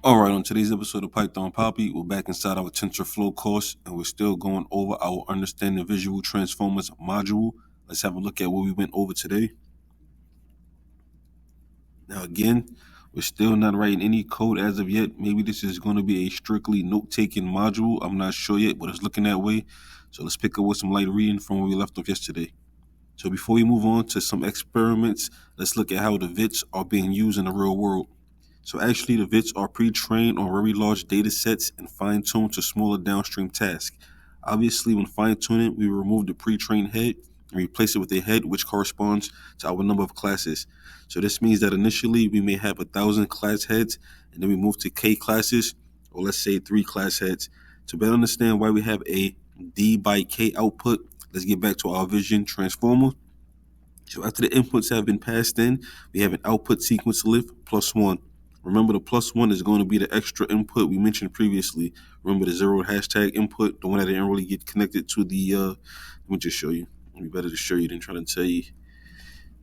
Alright, on today's episode of Python Papi, we're back inside our Tensorflow course and we're still going over our Understanding Visual Transformers module. Let's have a look at what we went over today. Now again, we're still not writing any code as of yet. Maybe this is going to be a strictly note-taking module. I'm not sure yet, but it's looking that way. So let's pick up with some light reading from where we left off yesterday. So before we move on to some experiments, let's look at how the VITs are being used in the real world. So actually, the VITs are pre-trained on very large data sets and fine-tuned to smaller downstream tasks. Obviously, when fine-tuning, we remove the pre-trained head and replace it with a head which corresponds to our number of classes. So this means that initially we may have 1,000 class heads, and then we move to K classes, or let's say 3 class heads. To better understand why we have a D by K output, let's get back to our vision transformer. So after the inputs have been passed in, we have an output sequence length plus 1. Remember, the plus 1 is going to be the extra input we mentioned previously. Remember the 0 hashtag input, the one that didn't really get connected to the, let me just show you. It'd be better to show you than trying to tell you.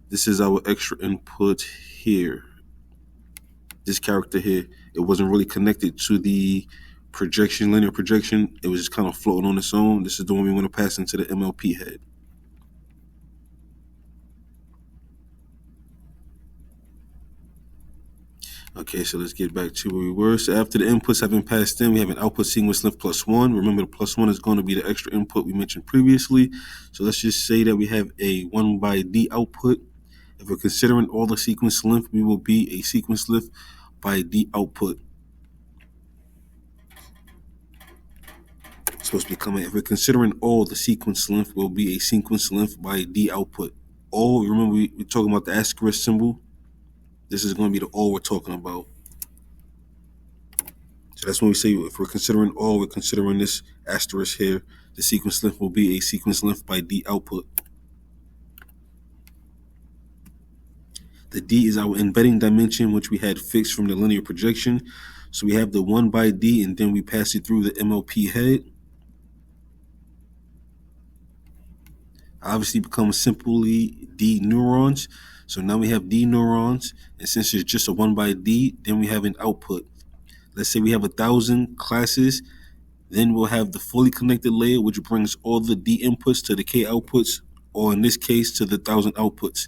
This is our extra input here. This character here, it wasn't really connected to the projection, linear projection. It was just kind of floating on its own. This is the one we want to pass into the MLP head. Okay, so let's get back to where we were. So after the inputs have been passed in, we have an output sequence length plus 1. Remember, the plus 1 is going to be the extra input we mentioned previously. So let's just say that we have a 1 by D output. If we're considering all the sequence length, we will be a sequence length by D output. It's supposed to be coming. If we're considering all the sequence length, will be a sequence length by D output. All, remember, we're talking about the asterisk symbol. This is going to be the all we're talking about. So that's when we say if we're considering all, we're considering this asterisk here. The sequence length will be a sequence length by D output. The D is our embedding dimension, which we had fixed from the linear projection. So we have the 1 by D, and then we pass it through the MLP head. Obviously becomes simply D neurons. So now we have D neurons, and since it's just a 1 by D, then we have an output. Let's say we have 1,000 classes, then we'll have the fully connected layer, which brings all the D inputs to the K outputs, or in this case, to the 1,000 outputs.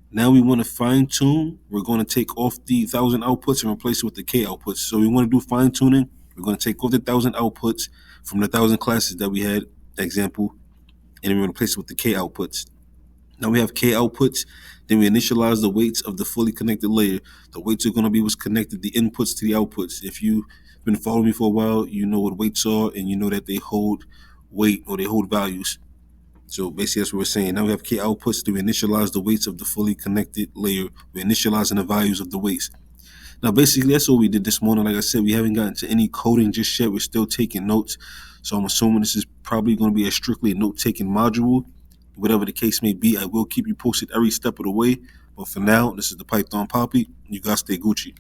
Now we want to fine tune. We're going to take off the 1,000 outputs and replace it with the K outputs. So we want to do fine tuning. We're going to take off the 1,000 outputs from the 1,000 classes that we had, example, and then we're going to replace it with the K outputs. Now we have K outputs, then we initialize the weights of the fully connected layer. The weights are going to be what's connected the inputs to the outputs. If you've been following me for a while, you know what weights are, and you know that they hold weight or they hold values. So basically that's what we're saying. Now we have K outputs, then we initialize the weights of the fully connected layer. We're initializing the values of the weights. Now basically that's what we did this morning. Like I said, we haven't gotten to any coding just yet. We're still taking notes. So I'm assuming this is probably going to be a strictly note-taking module. Whatever the case may be, I will keep you posted every step of the way. But for now, this is the Python Papi. You guys stay Gucci.